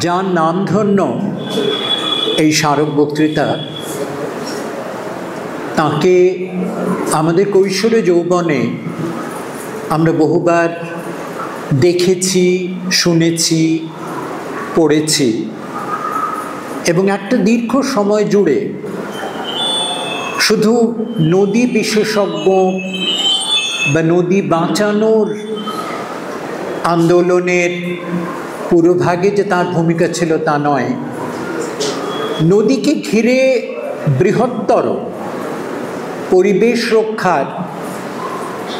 যার নামধন্য এই স্মারক বক্তৃতা, তাকে আমাদের কৈশোরে যৌবনে আমরা বহুবার দেখেছি, শুনেছি, পড়েছি এবং একটা দীর্ঘ সময় জুড়ে শুধু নদী বিশেষজ্ঞ বা নদী বাঁচানোর আন্দোলনের পুরোভাগে যে তার ভূমিকা ছিল তা নয়, নদীকে ঘিরে বৃহত্তর পরিবেশ রক্ষার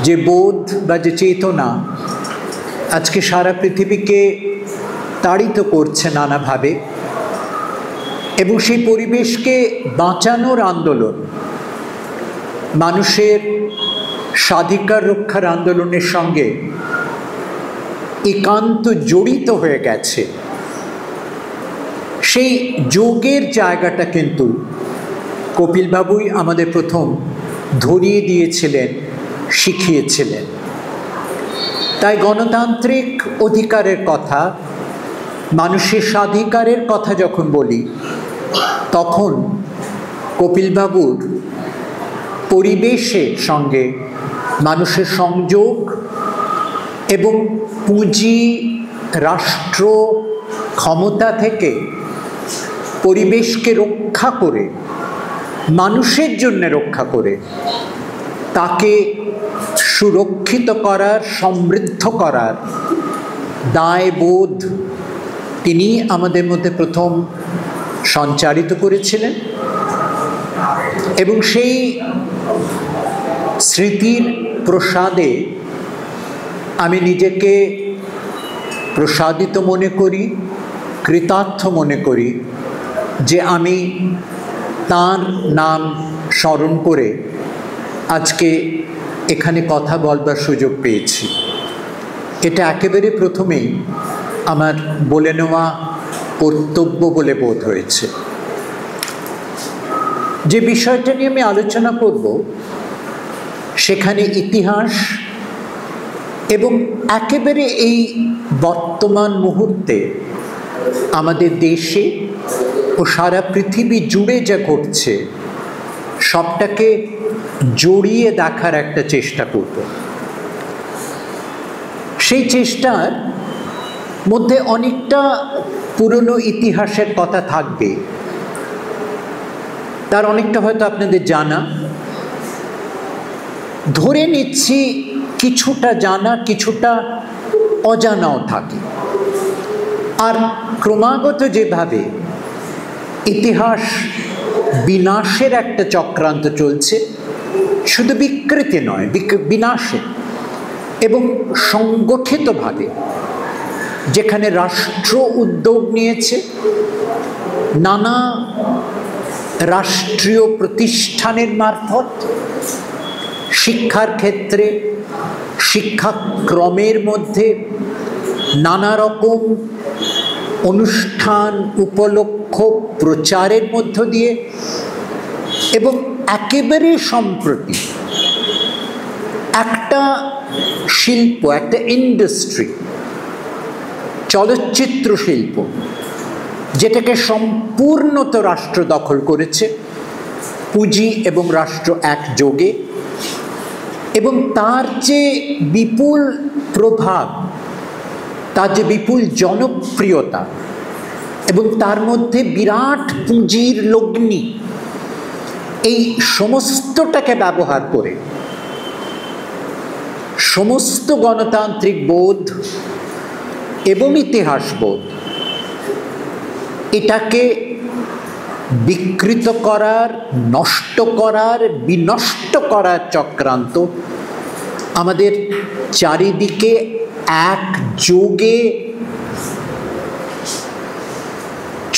যে বোধ বা যে চেতনা আজকে সারা পৃথিবীকে তাড়িত করছে নানাভাবে, এবং সেই পরিবেশকে বাঁচানোর আন্দোলন মানুষের স্বাধিকার রক্ষার আন্দোলনের সঙ্গে একান্ত জড়িত হয়ে গেছে। সেই যোগের জায়গাটা কিন্তু কপিলবাবুই আমাদের প্রথম ধরিয়ে দিয়েছিলেন, শিখিয়েছিলেন। তাই গণতান্ত্রিক অধিকারের কথা, মানুষের স্বাধিকারের কথা যখন বলি, তখন কপিলবাবুর পরিবেশের সঙ্গে মানুষের সংযোগ এবং পুঁজি, রাষ্ট্র ক্ষমতা থেকে পরিবেশকে রক্ষা করে, মানুষের জন্য রক্ষা করে, তাকে সুরক্ষিত করার, সমৃদ্ধ করার দায়বোধ তিনি আমাদের মধ্যে প্রথম সঞ্চারিত করেছিলেন। এবং সেই স্মৃতির প্রসাদে আমি নিজেকে প্রসাদিত মনে করি, কৃতার্থ মনে করি যে আমি তার নাম স্মরণ করে আজকে এখানে কথা বলবার সুযোগ পেয়েছি। এটা একেবারে প্রথমেই আমার বলে নেওয়া কর্তব্য বলে বোধ হয়েছে। যে বিষয়টা নিয়ে আমি আলোচনা করব, সেখানে ইতিহাস এবং একেবারে এই বর্তমান মুহূর্তে আমাদের দেশে ও সারা পৃথিবী জুড়ে যা ঘটছে সবটাকে জড়িয়ে দেখার একটা চেষ্টা করব। সেই চেষ্টার মধ্যে অনেকটা পুরনো ইতিহাসের কথা থাকবে, তার অনেকটা হয়তো আপনাদের জানা, ধরে নিচ্ছি কিছুটা জানা, কিছুটা অজানাও থাকে। আর ক্রমাগত যেভাবে ইতিহাস বিনাশের একটা চক্রান্ত চলছে, শুধু বিকৃতি নয়, বিনাশে, এবং সংগঠিতভাবে যেখানে রাষ্ট্র উদ্যোগ নিয়েছে, নানা রাষ্ট্রীয় প্রতিষ্ঠানের মারফত শিক্ষার ক্ষেত্রে, শিক্ষাক্রমের মধ্যে নানা রকম অনুষ্ঠান, উপলক্ষ, প্রচারের মধ্য দিয়ে, এবং একেবারে সম্প্রতি একটা শিল্প, একটা ইন্ডাস্ট্রি, চলচ্চিত্র শিল্প, যেটাকে সম্পূর্ণত রাষ্ট্র দখল করেছে, পুঁজি এবং রাষ্ট্র একযোগে, এবং তার যে বিপুল প্রভাব, তার যে বিপুল জনপ্রিয়তা, এবং তার মধ্যে বিরাট পুঁজির লগ্নি, এই সমস্তটাকে ব্যবহার করে সমস্ত গণতান্ত্রিক বোধ এবং ইতিহাস বোধ, এটাকে বিকৃত করার, নষ্ট করার, বিনষ্ট করার চক্রান্ত আমাদের চারিদিকে একযোগে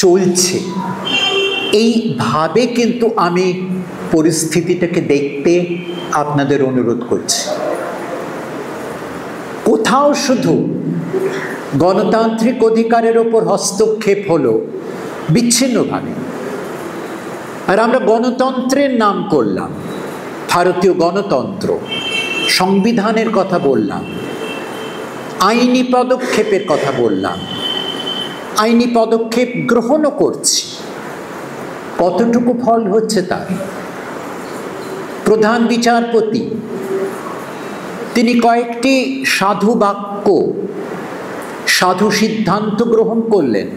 চলছে। এইভাবে কিন্তু আমি পরিস্থিতিটাকে দেখতে আপনাদের অনুরোধ করছি। কোথাও শুধু গণতান্ত্রিক অধিকারের ওপর হস্তক্ষেপ হলো বিচ্ছিন্নভাবে, আর আমরা গণতন্ত্রের নাম করলাম, ভারতীয় গণতন্ত্র, সংবিধানের কথা বললাম, আইনি পদক্ষেপের কথা বললাম, আইনি পদক্ষেপ গ্রহণও করছি, কতটুকু ফল হচ্ছে তার? প্রধান বিচারপতি তিনি কয়েকটি সাধু বাক্য, সাধু সিদ্ধান্ত গ্রহণ করলেন।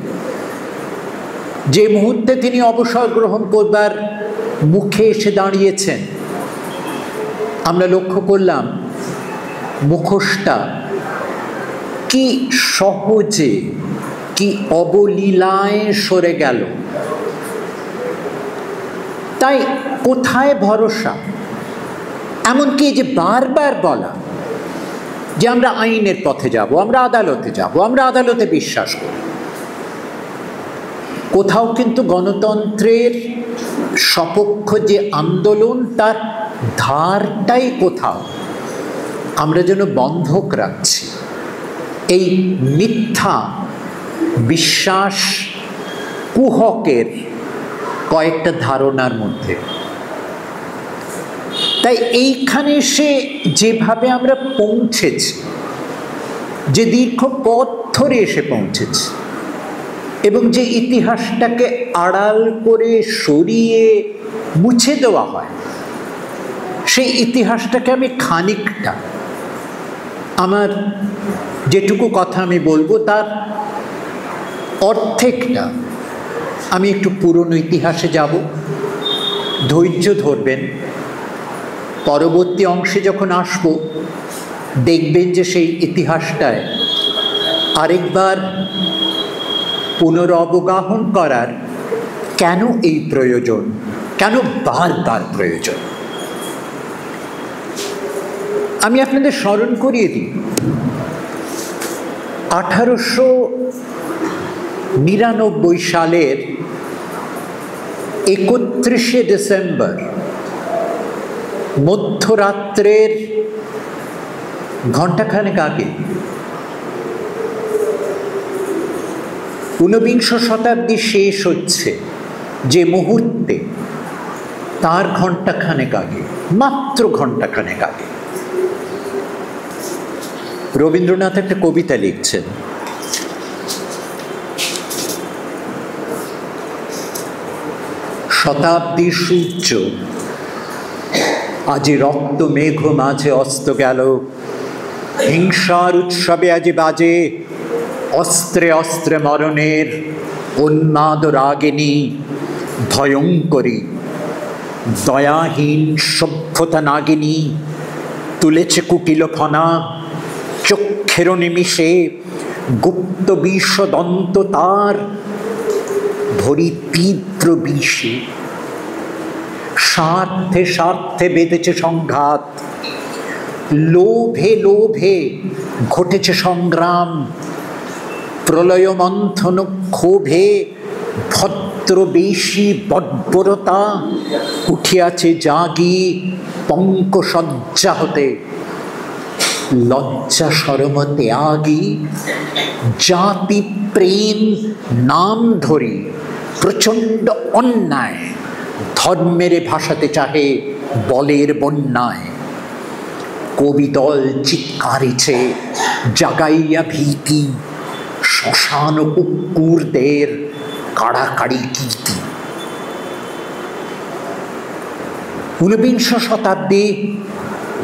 যে মুহূর্তে তিনি অবসর গ্রহণ করবার মুখে এসে দাঁড়িয়েছেন, আমরা লক্ষ্য করলাম মুখোশটা কি সহজে, কি অবলীলায় সরে গেল। তাই কোথায় ভরসা? এমনকি যে বারবার বলা যে আমরা আইনের পথে যাব, আমরা আদালতে যাব, আমরা আদালতে বিশ্বাস করি, কোথাও কিন্তু গণতন্ত্রের সপক্ষ যে আন্দোলন, তার ধারটাই কোথাও আমরা যেন বন্ধক রাখছি এই মিথ্যা বিশ্বাস কুহকের কয়েকটা ধারণার মধ্যে। তাই এইখানে সে যেভাবে আমরা পৌঁছেছি, যে দীর্ঘ পথ ধরে এসে পৌঁছেছি, এবং যে ইতিহাসটাকে আড়াল করে সরিয়ে মুছে দেওয়া হয়, সেই ইতিহাসটাকে আমি খানিকটা, আমার যেটুকু কথা আমি বলবো তার অর্ধেকটা আমি একটু পুরনো ইতিহাসে যাব। ধৈর্য ধরবেন, পরবর্তী অংশে যখন আসব দেখবেন যে সেই ইতিহাসটায় আরেকবার পুনরবগাহন করার কেন এই প্রয়োজন, কেন বারবার প্রয়োজন। আমি আপনাদের স্মরণ করিয়ে দিই, 1899 সালের 31শে ডিসেম্বর মধ্যরাত্রের ঘণ্টাখানেক আগে 19বিংশ শতাব্দী শেষ হচ্ছে যে মুহূর্তে, তার ঘণ্টাখানেক আগে, মাত্র ঘণ্টাখানেক আগে, রবীন্দ্রনাথ একটা কবিতা লিখছেন। শতাব্দী সূর্য আজি রক্ত মেঘ মাঝে অস্ত গেল, হিংসার উৎসবে আজি বাজে অস্ত্রে অস্ত্রে মরণের উন্মাদ রাগিনী ভয়ঙ্করী দয়াহীন সভ্যতা নাগিনী তুলেছে কুটিল ফনা চক্ষের নিমিষে গুপ্ত বিষদন্ত তার ভরি তীব্র বিষে স্বার্থে স্বার্থে বেঁধেছে সংঘাত লোভে লোভে ঘটেছে সংগ্রাম প্রলয় মন্থন ক্ষোভে ভদ্রবেশী বর্বরতা উঠিয়াছে জাগি পঙ্কসজ্জা হতে লজ্জা শরম ত্যাগী জাতি প্রেম নাম ধরি প্রচণ্ড অন্যায় ধর্মের ভাসাতে চাহে বলের বন্যায় কবিদল চিৎকারিছে জাগাইয়া ভীতি শ্মশান কুকুরদের কাড়াকাড়ি কীর্তি। 19বিংশ শতাব্দী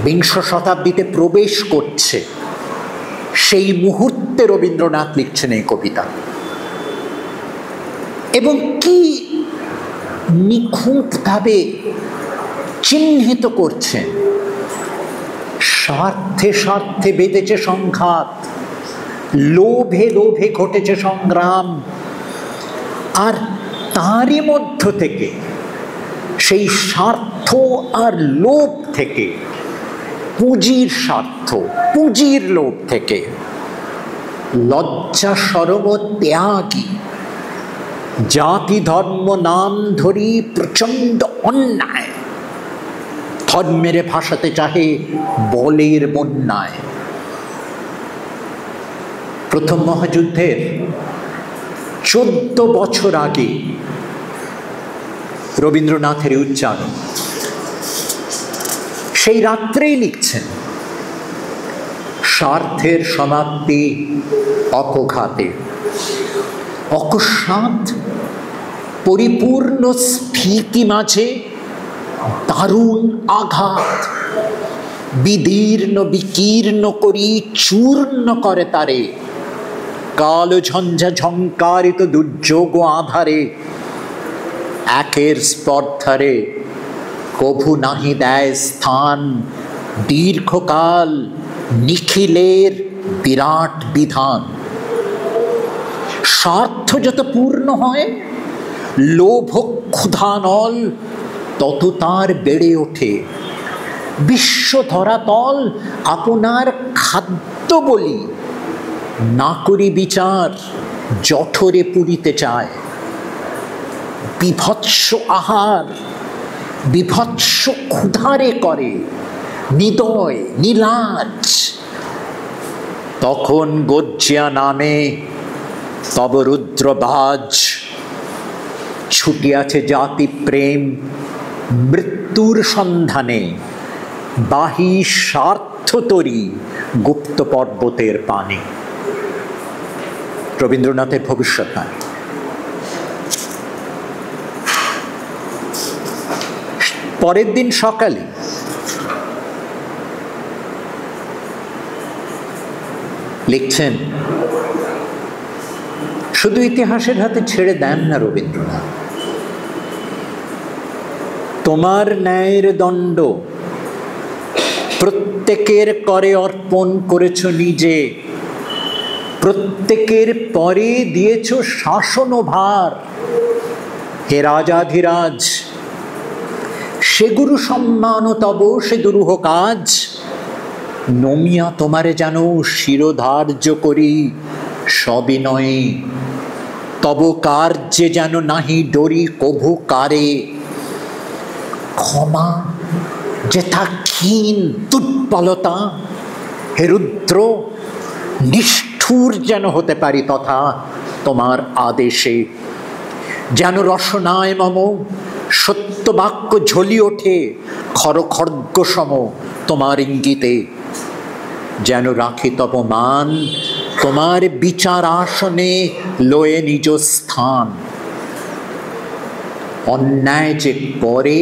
বিংশ শতাব্দীতে প্রবেশ করছে, সেই মুহূর্তে রবীন্দ্রনাথ লিখছেন এই কবিতা, এবং কি নিখুঁতভাবে চিহ্নিত করছেন। স্বার্থে স্বার্থে বেঁধেছে সংঘাত, লোভে লোভে ঘটেছে সংগ্রাম, আর তারই মধ্য থেকে, সেই স্বার্থ আর লোভ থেকে, পুঁজির স্বার্থ পুঁজির লোভ থেকে লজ্জা শরম ত্যাগী জাতি ধর্ম নাম ধরি প্রচণ্ড অন্যায় ধর্মের ভাসাতে চাহে বলের বন্যায়। প্রথম মহাযুদ্ধের 14 বছর আগে রবীন্দ্রনাথের উচ্চারণ, সেই রাত্রেই লিখছেন স্বার্থের সমাপ্তি অপঘাতে অকস্মাৎ পরিপূর্ণ স্ফীতি মাঝে দারুণ আঘাত বিদীর্ণ বিকীর্ণ করি চূর্ণ করে তারে। কালো ঝঞ্ঝা ঝঙ্কারিত দুর্যোগ আধারে একের স্পর্ধারে কভু নাহি দেয় স্থান। দীর্ঘকাল নিখিলের বিরাট বিধান। স্বার্থ যত পূর্ণ হয়, লোভ ক্ষুধানল তত তার বেড়ে ওঠে। বিশ্ব ধরাতল আপনার খাদ্য বলি, না করি বিচার জঠরে পুরিতে চায়। বিভৎস আহার বিভৎস ক্ষুধারে করে নিদয় নীলাজ। তখন গর্জিয়া নামে তব রুদ্রবাজ। ছুটিয়াছে জাতি প্রেম মৃত্যুর সন্ধানে, বাহি স্বার্থ তরি গুপ্ত পর্বতের পানে। রবীন্দ্রনাথের ভবিষ্যৎবাণী। পরের দিন সকালে লিখছেন, শুধু ইতিহাসের হাতে ছেড়ে দেন না রবীন্দ্রনাথ, তোমার ন্যায়ের দণ্ড প্রত্যেকের করে অর্পণ করেছ নিজে। প্রত্যেকের পরে দিয়েছ শাসন ভার। হে রাজাধিরাজ, সে গুরু সম্মান তব সে দুরূহ কাজ। নমিয়া তোমারে যেন শিরোধার্য করি সবিনয়ে। তব কার্যে যেন নাহি ডরি কভু কারে। ক্ষমা যেথা ক্ষীণ দুর্বলতা, হে রুদ্র নিষ্ঠুর যেন হতে পারি তথা তোমার আদেশে। যেন রসনায় মম সত্য বাক্য ঝলি ওঠে খড়খড়গ সম তোমার ইঙ্গিতে। যেন রাখি তব মান তোমার বিচার আসনে লয়ে নিজ স্থান। অন্যায় যে করে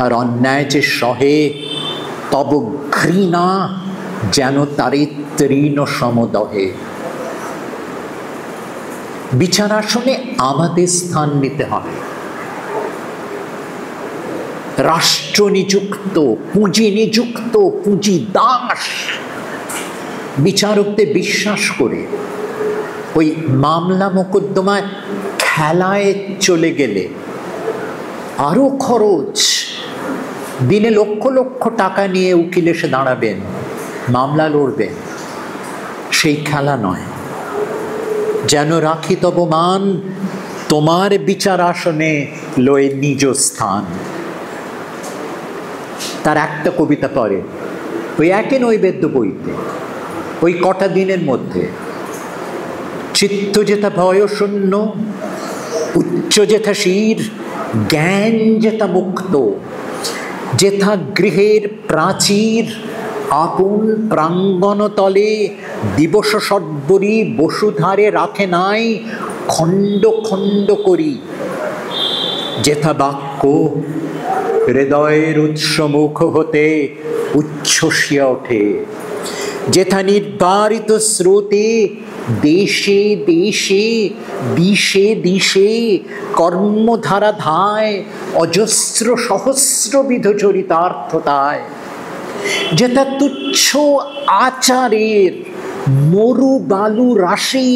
আর অন্যায় যে সহে, তব ঘৃণা যেন তারে তৃণ সমদহে। বিচার আসনে আমাদের স্থান নিতে হবে। রাষ্ট্র নিযুক্ত পুঁজি নিযুক্ত পুঁজি দাস বিচারকদের বিশ্বাস করে ওই মামলা মোকদ্দমায় খেলায় চলে গেলে আরো খরচ। দিনে লক্ষ লক্ষ টাকা নিয়ে উকিল এসে দাঁড়াবেন, মামলা লড়বেন, সেই খেলা নয়। যেন রাখি তব মান তোমার বিচার আসনে লয়ে নিজ স্থান। তার একটা কবিতা পড়ে ওই একই নৈবেদ্য বইতে, ওই কটা দিনের মধ্যে। চিত্ত যেথা ভয়শূন্য, উচ্চ যেথা শির, জ্ঞান যেথা মুক্ত। যেথা গৃহের প্রাচীর আপন প্রাঙ্গণ তলে, দিবস সর্বরি বসুধারে রাখে নাই খণ্ড খণ্ড করি। যেথা বাক্য হৃদয়ের উৎসমুখ হতে উচ্ছ্বসিয়া ওঠে। যেথা নির্বারিত স্রোতে দেশে দেশে দিশে দিশে কর্মধারা ধায় অজস্র সহস্রবিধ চরিতার্থতায়। যেথা তুচ্ছ আচারের মরু বালু রাশি,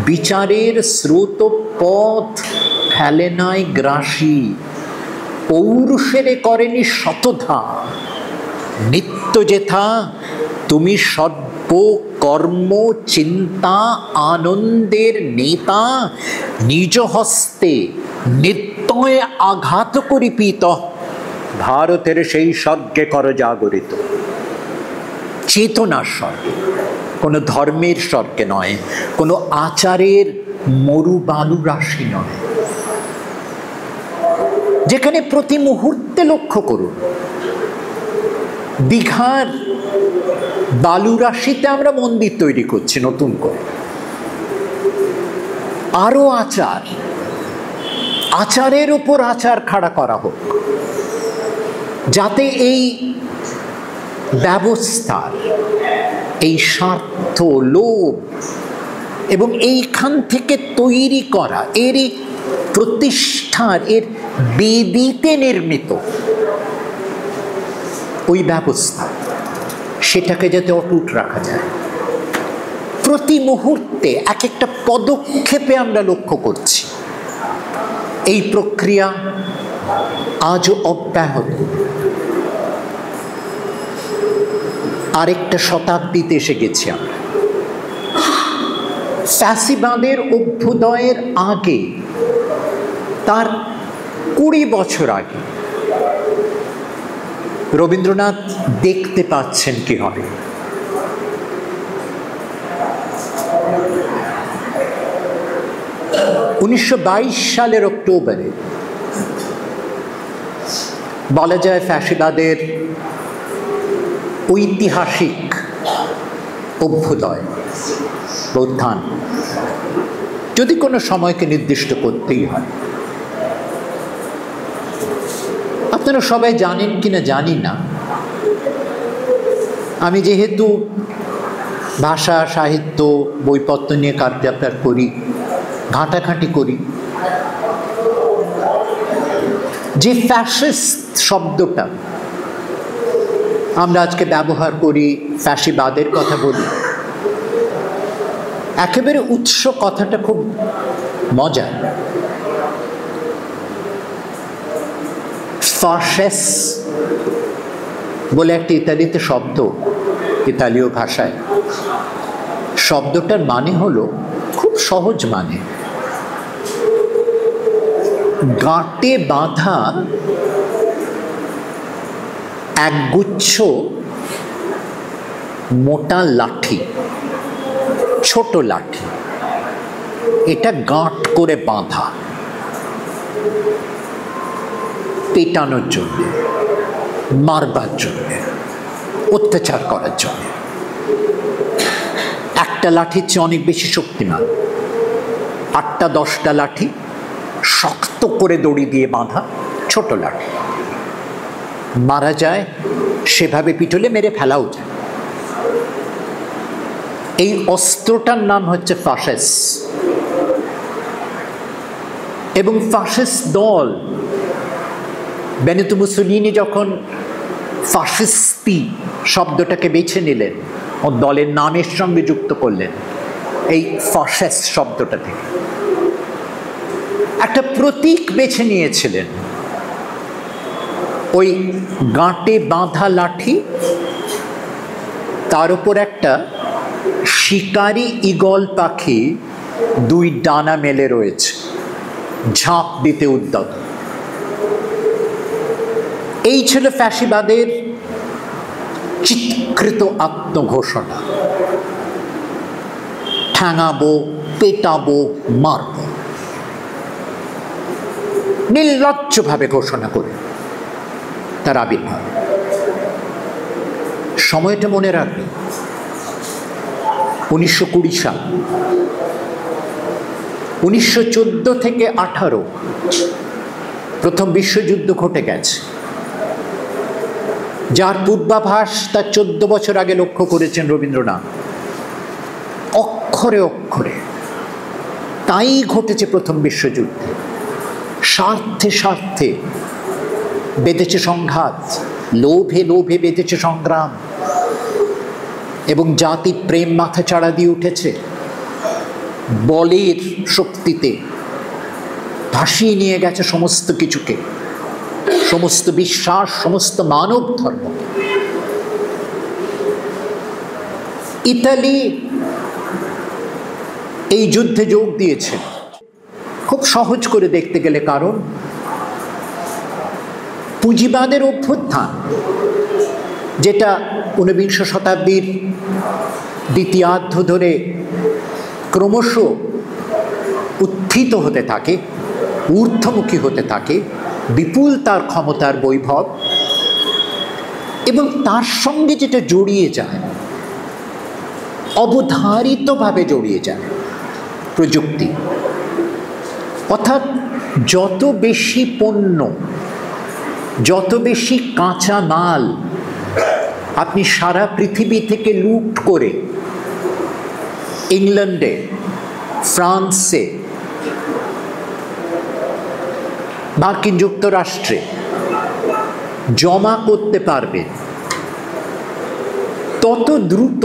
বিচারের স্রোত পথ ফেলে নাই গ্রাসী। পৌরুষেরে করেনি শতধা, নিত্য যেথা তুমি সর্বকর্ম চিন্তা আনন্দের নেতা। নিজ হস্তে নিত্যয় আঘাত করি পিত, ভারতের সেই স্বর্গে কর জাগরিত। চেতনার স্বর্গে, কোনো ধর্মের স্বর্গে নয়, কোনো আচারের মরু বালু রাশি নয়। যেখানে প্রতি মুহূর্তে লক্ষ্য করুন, দীঘার বালুরাশিতে আমরা মন্দির তৈরি করছি নতুন করে। আরো আচার, আচারের উপর আচার খাড়া করা হোক, যাতে এই ব্যবস্থার এই স্বার্থ, লোভ এবং এইখান থেকে তৈরি করা এর প্রতিষ্ঠার, এর বেদিতে নির্মিত ওই ব্যবস্থা, সেটাকে যাতে অটুট রাখা যায়। প্রতি মুহূর্তে এক একটা পদক্ষেপে আমরা লক্ষ্য করছি এই প্রক্রিয়া আজও অব্যাহত। আরেকটা শতাব্দীতে এসে গেছি আমরা। ফ্যাসিবাদের অভ্যুদয়ের আগে, তার 20 বছর আগে রবীন্দ্রনাথ দেখতে পাচ্ছেন কি হবে। সালের অক্টোবরে বলা যায় ফ্যাসিবাদের ঐতিহাসিক অভ্যুদয়, উত্থান, যদি কোনো সময়কে নির্দিষ্ট করতেই হয়। আপনারা সবাই জানেন কিনা জানি না, আমি যেহেতু ভাষা, সাহিত্য, বইপত্র নিয়ে কার্যাপ্যার করি, ঘাঁটাঘাঁটি করি, যে ফ্যাসিস্ট শব্দটা আমরা আজকে ব্যবহার করি, ফ্যাসিবাদের কথা বলি, একেবারে উৎস কথাটা খুব মজার। ফাসেস বলে একটা ইতালিতে শব্দ, ইতালীয় ভাষায় শব্দটার মানে হলো, খুব সহজ মানে, গাঁটে বাঁধা একগুচ্ছ মোটা লাঠি, ছোট লাঠি, এটা গাঁট করে বাঁধা, পেটানোর জন্য, মারবার জন্য, অত্যাচার করার জন্য। একটা লাঠির চেয়ে অনেক বেশি শক্তিমান, 8-10টা লাঠি শক্ত করে দড়ি দিয়ে বাঁধা ছোট লাঠি, মারা যায়, সেভাবে পিটলে মেরে ফেলাও যায়। এই অস্ত্রটার নাম হচ্ছে ফাসেস। এবং ফাসিস দল, বেনিতো মুসোলিনি যখন ফাসিস্তি শব্দটাকে বেছে নিলেন, ও দলের নামের সঙ্গে যুক্ত করলেন এই ফাসেস শব্দটা থেকে, একটা প্রতীক বেছে নিয়েছিলেন, ওই গাঁটে বাঁধা লাঠি, তার উপর একটা শিকারি ঈগল পাখি 2 ডানা মেলে রয়েছে, ঝাঁপ দিতে উদ্যত। এই ছিল ফ্যাসিবাদের চিৎকৃত আত্মঘোষণা। ঠ্যাঙাবো, পেটাবো, মারব, নির্লজ্জভাবে ঘোষণা করে তার আবির্ভাব। সময়টা মনে রাখবে, 1920 সাল। 1914 থেকে 18 প্রথম বিশ্বযুদ্ধ ঘটে গেছে, যার পূর্বাভাস তার 14 বছর আগে লক্ষ্য করেছেন রবীন্দ্রনাথ। অক্ষরে অক্ষরে তাই ঘটেছে প্রথম বিশ্বযুদ্ধে। স্বার্থে স্বার্থে বেঁধেছে সংঘাত, লোভে লোভে বেঁধেছে সংগ্রাম, এবং জাতি প্রেম মাথা চাড়া দিয়ে উঠেছে। বলের শক্তিতে ভাসিয়ে নিয়ে গেছে সমস্ত কিছুকে, সমস্ত বিশ্বাস, সমস্ত মানব ধর্ম। ইতালি এই যুদ্ধে যোগ দিয়েছে খুব সহজ করে দেখতে গেলে, কারণ পুঁজিবাদের অভ্যুত্থান, যেটা 19বিংশ শতাব্দীর দ্বিতীয়ার্ধ ধরে ক্রমশ উত্থিত হতে থাকে, ঊর্ধ্বমুখী হতে থাকে, বিপুল তার ক্ষমতার বৈভব, এবং তার সঙ্গে যেটা জড়িয়ে যায়, অবধারিতভাবে জড়িয়ে যায়, প্রযুক্তি, অর্থাৎ যত বেশি পণ্য, যত বেশি কাঁচা মাল আপনি সারা পৃথিবী থেকে লুট করে ইংল্যান্ডে, ফ্রান্সে, মার্কিন যুক্তরাষ্ট্রে জমা করতে পারবেন, তত দ্রুত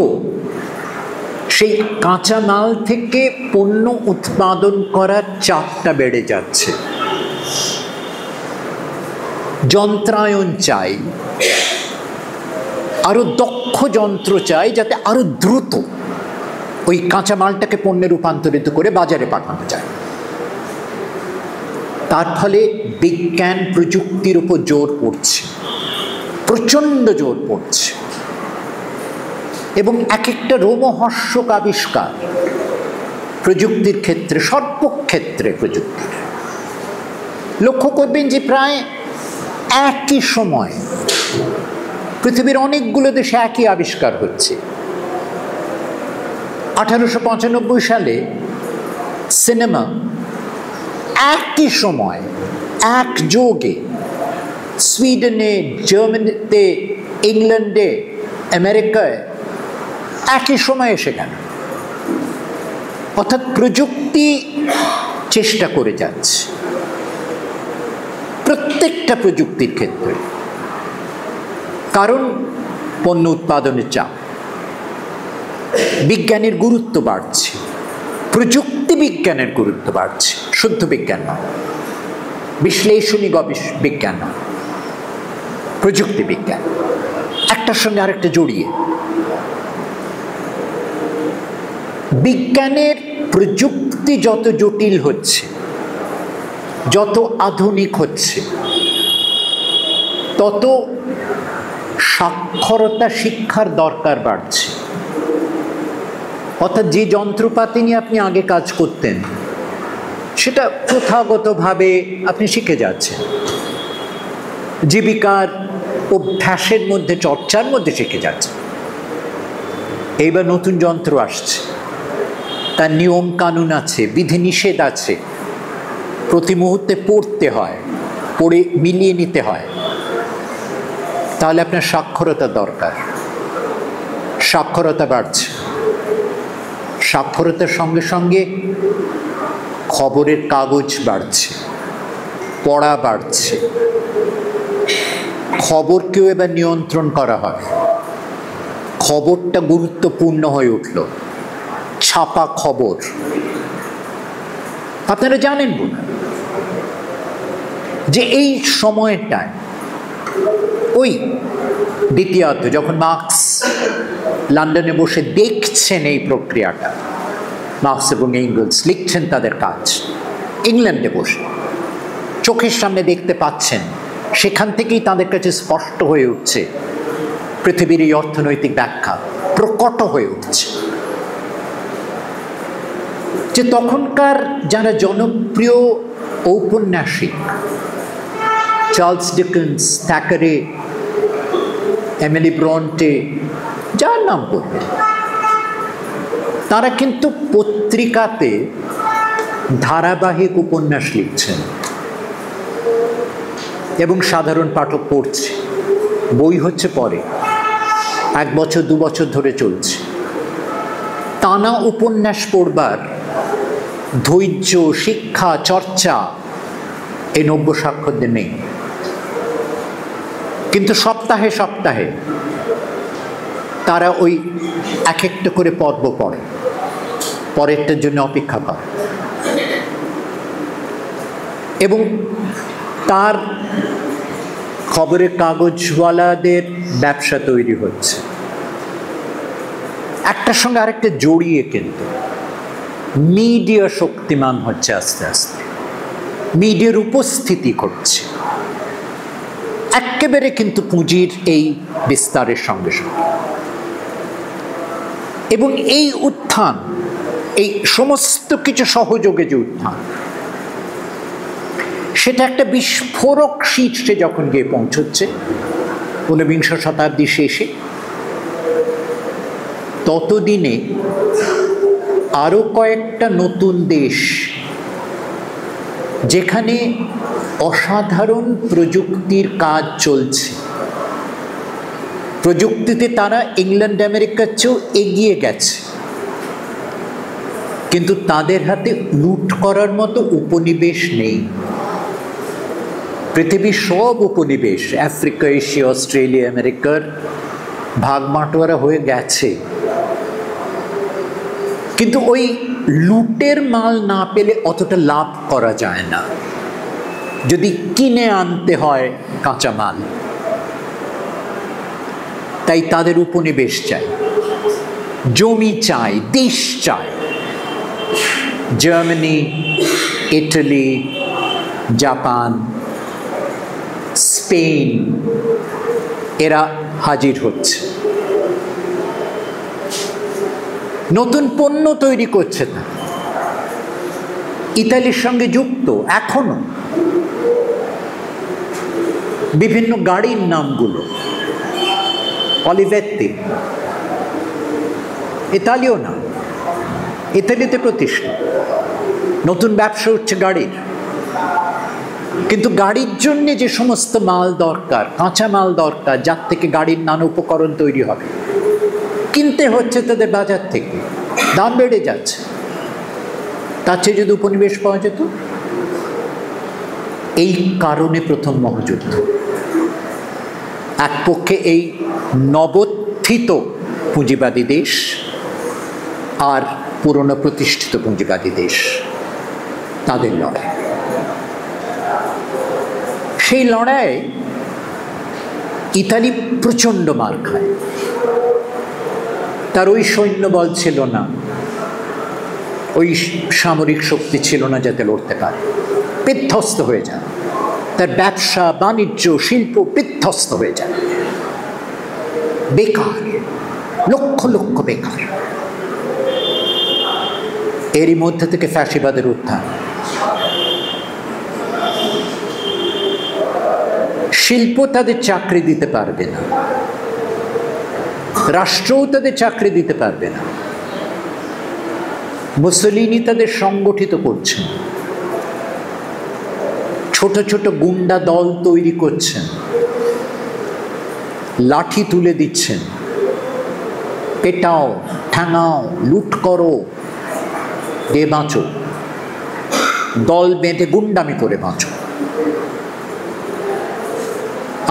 সেই কাঁচা মাল থেকে পণ্য উৎপাদন করার চাপটা বেড়ে যাচ্ছে। যন্ত্রায়ন চাই, আরো দক্ষ যন্ত্র চাই, যাতে আরো দ্রুত ওই কাঁচা মালটাকে পণ্যে রূপান্তরিত করে বাজারে পাঠানো যায়। তার ফলে বিজ্ঞান প্রযুক্তির উপর জোর পড়ছে, প্রচণ্ড জোর পড়ছে, এবং এক একটা রোমহর্ষক আবিষ্কার প্রযুক্তির ক্ষেত্রে, সর্বক্ষেত্রে প্রযুক্তির। লক্ষ্য করবেন যে প্রায় একই সময় পৃথিবীর অনেকগুলো দেশে একই আবিষ্কার হচ্ছে। 1895 সালে সিনেমা একই সময় একযোগে সুইডেনে, জার্মানিতে, ইংল্যান্ডে, আমেরিকায় একই সময় এসে গেল। অর্থাৎ প্রযুক্তি চেষ্টা করে যাচ্ছে প্রত্যেকটা প্রযুক্তির ক্ষেত্রে, কারণ পণ্য উৎপাদনের চাপ, বিজ্ঞানের গুরুত্ব বাড়ছে, প্রযুক্তি বিজ্ঞানের গুরুত্ব বাড়ছে, শুদ্ধ বিজ্ঞান না, বিশ্লেষণী বিজ্ঞান না, প্রযুক্তি বিজ্ঞান, একটার সঙ্গে আরেকটা জড়িয়ে। বিজ্ঞানের প্রযুক্তি যত জটিল হচ্ছে, যত আধুনিক হচ্ছে, তত সাক্ষরতা শিক্ষার দরকার বাড়ছে। অর্থাৎ যে যন্ত্রপাতি নিয়ে আপনি আগে কাজ করতেন, সেটা প্রথাগতভাবে আপনি শিখে যাচ্ছেন, জীবিকার অভ্যাসের মধ্যে, চর্চার মধ্যে শিখে যাচ্ছেন। এইবার নতুন যন্ত্র আসছে, তার নিয়ম কানুন আছে, বিধিনিষেধ আছে, প্রতি মুহূর্তে পড়তে হয়, পড়ে মিলিয়ে নিতে হয়। তাহলে আপনার সাক্ষরতা দরকার। সাক্ষরতা বাড়ছে, সাক্ষরতার সঙ্গে সঙ্গে খবরের কাগজ বাড়ছে, পড়া বাড়ছে, খবরকেও এবার নিয়ন্ত্রণ করা হয়। খবরটা গুরুত্বপূর্ণ হয়ে উঠল, ছাপা খবর। আপনারা জানেন না যে এই সময়টায়, ওই দ্বিতীয়ার্ধ, যখন মার্কস লন্ডনে বসে দেখছেন এই প্রক্রিয়াটা, মার্কস এবং এঙ্গেলস লিখছেন তাদের কাজ, ইংল্যান্ডে বসে চোখের সামনে দেখতে পাচ্ছেন, সেখান থেকেই তাদের কাছে স্পষ্ট হয়ে উঠছে পৃথিবীর এই অর্থনৈতিক ব্যাখ্যা, প্রকট হয়ে উঠছে যে তখনকার যারা জনপ্রিয় ঔপন্যাসিক, চার্লস ডিকেন্স, থ্যাকারে, এমিলি ব্রন্টে, যার নাম করবেন, তারা কিন্তু পত্রিকাতে ধারাবাহিক উপন্যাস লিখছেন এবং সাধারণ পাঠক পড়ছে। বই হচ্ছে পরে, 1 বছর 2 বছর ধরে চলছে। টানা উপন্যাস পড়বার ধৈর্য, শিক্ষা, চর্চা এই নব্য সাক্ষরদের নেই। কিন্তু সপ্তাহে সপ্তাহে তারা ওই এক একটা করে পর্ব পড়ে, পরেরটার জন্য অপেক্ষা করে, এবং তার খবরের কাগজওয়ালাদের ব্যবসা তৈরি হচ্ছে, একটার সঙ্গে আরেকটা জড়িয়ে। কিন্তু মিডিয়া শক্তিমান হচ্ছে আস্তে আস্তে, মিডিয়ার উপস্থিতি ঘটছে একেবারে, কিন্তু পুঁজির এই বিস্তারের সঙ্গে সঙ্গে। এবং এই উত্থান, এই সমস্ত কিছু সহযোগে যে উত্থান, সেটা একটা বিস্ফোরক শীর্ষে যখন গিয়ে পৌঁছচ্ছে 19বিংশ শতাব্দী শেষে, ততদিনে আরও কয়েকটা নতুন দেশ যেখানে অসাধারণ প্রযুক্তির কাজ চলছে, প্রযুক্তিতে তারা ইংল্যান্ড আমেরিকার চেয়েও এগিয়ে গেছে, কিন্তু তাদের হাতে লুট করার মতো উপনিবেশ নেই। পৃথিবীর সব উপনিবেশ, আফ্রিকা, এশিয়া, অস্ট্রেলিয়া, আমেরিকার ভাগবাঁটোয়ারা হয়ে গেছে, কিন্তু ওই লুটের মাল না পেলে অতটা লাভ করা যায় না। যদি কিনে আনতে হয় কাঁচা মাল, তাই তাদের উপনিবেশ চাই, জমি চাই, দেশ চাই। জার্মানি, ইটালি, জাপান, স্পেন এরা হাজির হচ্ছে, নতুন পণ্য তৈরি করছে। না ইতালির সঙ্গে যুক্ত এখনো বিভিন্ন গাড়ির নামগুলো, অলিভেত্তি ইতালিও না, ইতালিতে প্রতিষ্ঠা, নতুন ব্যবসা হচ্ছে গাড়ির। কিন্তু গাড়ির জন্য যে সমস্ত মাল দরকার, কাঁচা মাল দরকার, যার থেকে গাড়ির নানা উপকরণ তৈরি হবে, কিনতে হচ্ছে তাদের বাজার থেকে, দাম বেড়ে যাচ্ছে। তার চেয়ে যদি উপনিবেশ পাওয়া যেত। এই কারণে প্রথম মহাযুদ্ধ। এক পক্ষে এই নবোত্থিত পুঁজিবাদী দেশ আর পুরনো প্রতিষ্ঠিত পুঁজিবাদী দেশ, তাদের লড়াই। সেই লড়াইয়ে ইতালি প্রচণ্ড মার খায়। তার ওই সৈন্যবল ছিল না, ওই সামরিক শক্তি ছিল না যাতে লড়তে পারে, বিধ্বস্ত হয়ে যায়। তার ব্যবসা বাণিজ্য শিল্প বিধ্বস্ত হয়ে যায়, বেকার, লক্ষ লক্ষ বেকার। এরই মধ্যে থেকে ফ্যাসিবাদের উত্থান। শিল্প তাদের চাকরি দিতে পারবে না, রাষ্ট্রও তাদের চাকরি দিতে পারবে না। মুসলিনি তাদের সংগঠিত করছেন, ছোট ছোট গুন্ডা দল তৈরি করছেন, লাঠি তুলে দিচ্ছেন, পেটাও, ঠ্যাঙাও, লুট করো, দিয়ে বাঁচো, দল বেঁধে গুন্ডামি করে বাঁচো।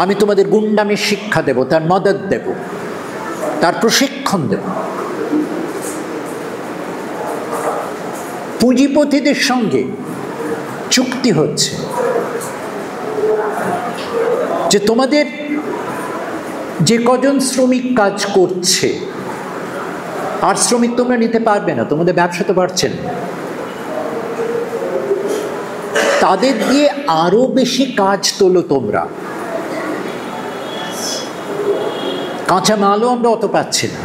আমি তোমাদের গুন্ডামির শিক্ষা দেব, তার মদত দেব, তার প্রশিক্ষণ দেব। পুঁজিপতিদের সঙ্গে চুক্তি হচ্ছে যে তোমাদের যে কজন শ্রমিক কাজ করছে, আর শ্রমিক তোমরা নিতে পারবে না, তোমাদের ব্যবসা তো বাড়ছে না, তাদের দিয়ে আরো বেশি কাজ তোলো তোমরা। কাঁচা মালও আমরা অত পাচ্ছি না,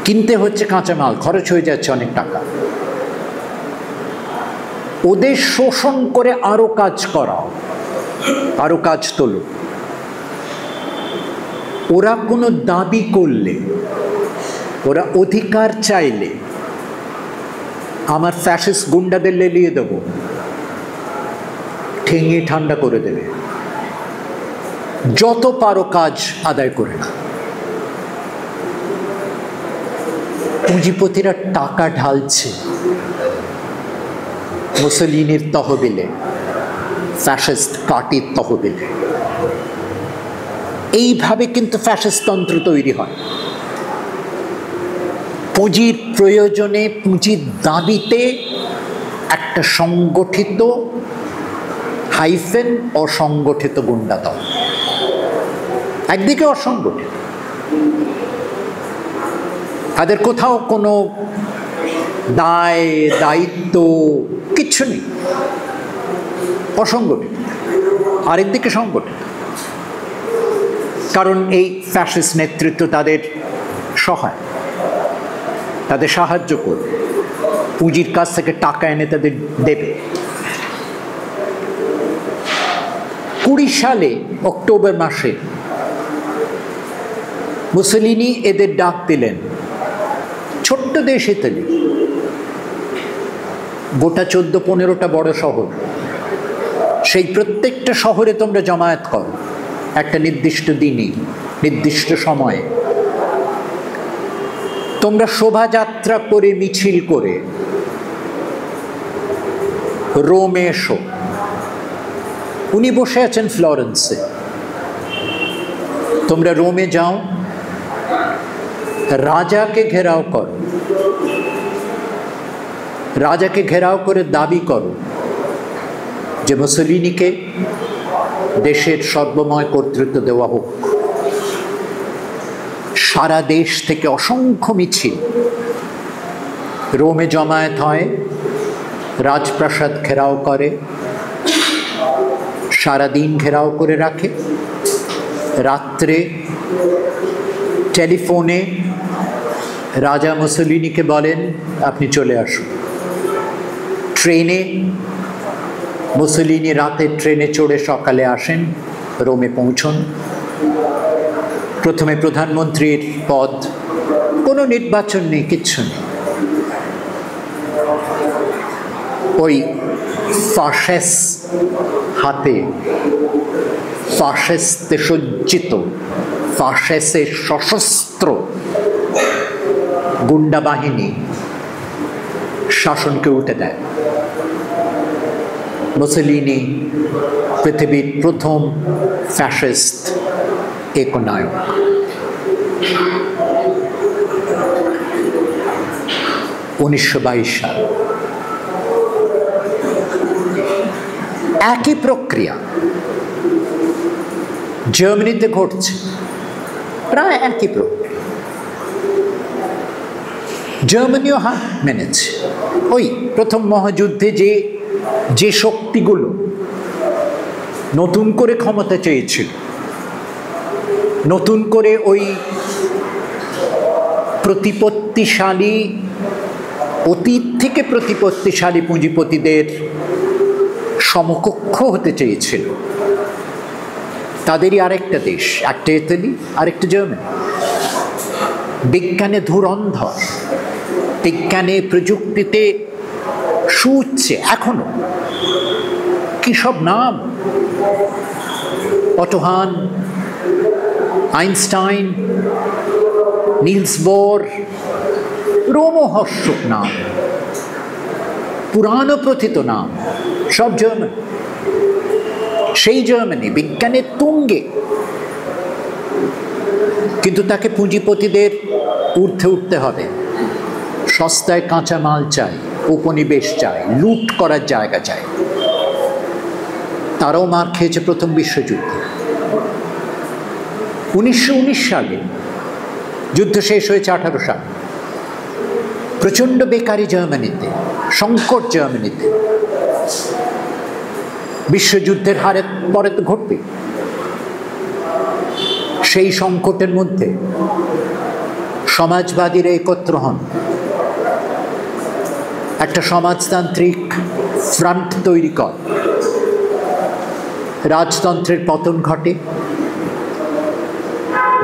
কিনতে হচ্ছে কাঁচা মাল, খরচ হয়ে যাচ্ছে অনেক টাকা। ওদের শোষণ করে আরো কাজ করাও, আরো কাজ তোলো। ওরা কোনো দাবি করলে, ওরা অধিকার চাইলে আমার ফ্যাসিস্ট গুন্ডাদের লেলিয়ে দেব, ঠেঙিয়ে ঠান্ডা করে দেবে, যত পারো কাজ আদায় করে না। পুঁজিপতিরা টাকা ঢালছে মুসলিনের তহবিলে, ফ্যাসিস্ট পার্টির তহবিলে। এইভাবে কিন্তু ফ্যাসিস্ট তন্ত্র তৈরি হয়। পুঁজির প্রয়োজনে, পুঁজির দাবিতে একটা সংগঠিত হাইফেন অসংগঠিত গুন্ডা দল, একদিকে অসংগঠিত, তাদের কোথাও কোনো দায় দায়িত্ব কিচ্ছু নেই, অসংগঠিত। আরেকদিকে সংগঠিত, কারণ এই ফ্যাসিস্ট নেতৃত্ব তাদের সহায়, তাদের সাহায্য করবে, পুঁজির কাছ থেকে টাকা এনে তাদের দেবে। 20 সালে অক্টোবর মাসে মুসলিনি এদের ডাক দিলেন, ছোট্ট দেশ ইতালি, গোটা 14-15টা বড় শহর, সেই প্রত্যেকটা শহরে তোমরা জমায়েত করো একটা নির্দিষ্ট দিনে, নির্দিষ্ট সময়ে। তোমরা শোভাযাত্রা করে, মিছিল করে রোমে এসো। উনি বসে আছেন ফ্লোরেন্সে, তোমরা রোমে যাও, রাজাকে ঘেরাও করো, রাজাকে ঘেরাও করে দাবি করো যে মুসোলিনিকে দেশের সর্বময় কর্তৃত্ব দেওয়া হোক। সারা দেশ থেকে অসংখ্য মিছিল রোমে জমায়েত হয়, রাজপ্রাসাদ ঘেরাও করে, সারাদিন ঘেরাও করে রাখে। রাত্রে টেলিফোনে রাজা মুসোলিনিকে বলেন আপনি চলে আসুন। ট্রেনে মুসোলিনি রাতের ট্রেনে চড়ে সকালে আসেন, রোমে পৌঁছন। প্রথমে প্রধানমন্ত্রীর পদ, কোনো নির্বাচন নেই, কিচ্ছু নেই। ওই ফাশেস হাতে, ফাশেস্তে সজ্জিত, ফাশেসে সশস্ত্র গুন্ডা বাহিনী শাসনকে উঠে দেয়। মুসোলিনি পৃথিবীর প্রথম ফ্যাসিস্ট একনায়ক। সাল। একই প্রক্রিয়া জার্মানিতে ঘটছে, প্রায় একই প্রক্রিয়া। জার্মানিও হার মেনেছে। ওই প্রথম মহাযুদ্ধে যে শক্তিগুলো নতুন করে ক্ষমতা চেয়েছিল, নতুন করে ওই প্রতিপত্তিশালী, অতীত থেকে প্রতিপত্তিশালী পুঁজিপতিদের সমকক্ষ হতে চেয়েছিল, তাদেরই আরেকটা দেশ, একটা ইতালি, আরেকটা জার্মানি। বিজ্ঞানে ধুরন্ধর, বিজ্ঞানে প্রযুক্তিতে সুউচ্চে এখনো। কি সব নাম! অটো হান, আইনস্টাইন, নিলস বোর, রোমহর্ষক নাম, পুরানো প্রথিত নাম, সব জার্মানি। সেই জার্মানি বিজ্ঞানের তুঙ্গে, কিন্তু তাকে পুঁজিপতিদের ঊর্ধ্বে উঠতে হবে। সস্তায় কাঁচা মাল চাই, উপনিবেশ চাই, লুট করার জায়গা চাই। তারাও মার খেয়েছে প্রথম বিশ্বযুদ্ধে। 1919 সালে যুদ্ধ শেষ হয়েছে, 18 সাল। প্রচণ্ড বেকারি জার্মানিতে, সংকট জার্মানিতে। বিশ্বযুদ্ধের হারে পরে তো ঘটবে। সেই সংকটের মধ্যে সমাজবাদীরা একত্র হন, একটা সমাজতান্ত্রিক ফ্রন্ট তৈরি কর। রাজতন্ত্রের পতন ঘটে।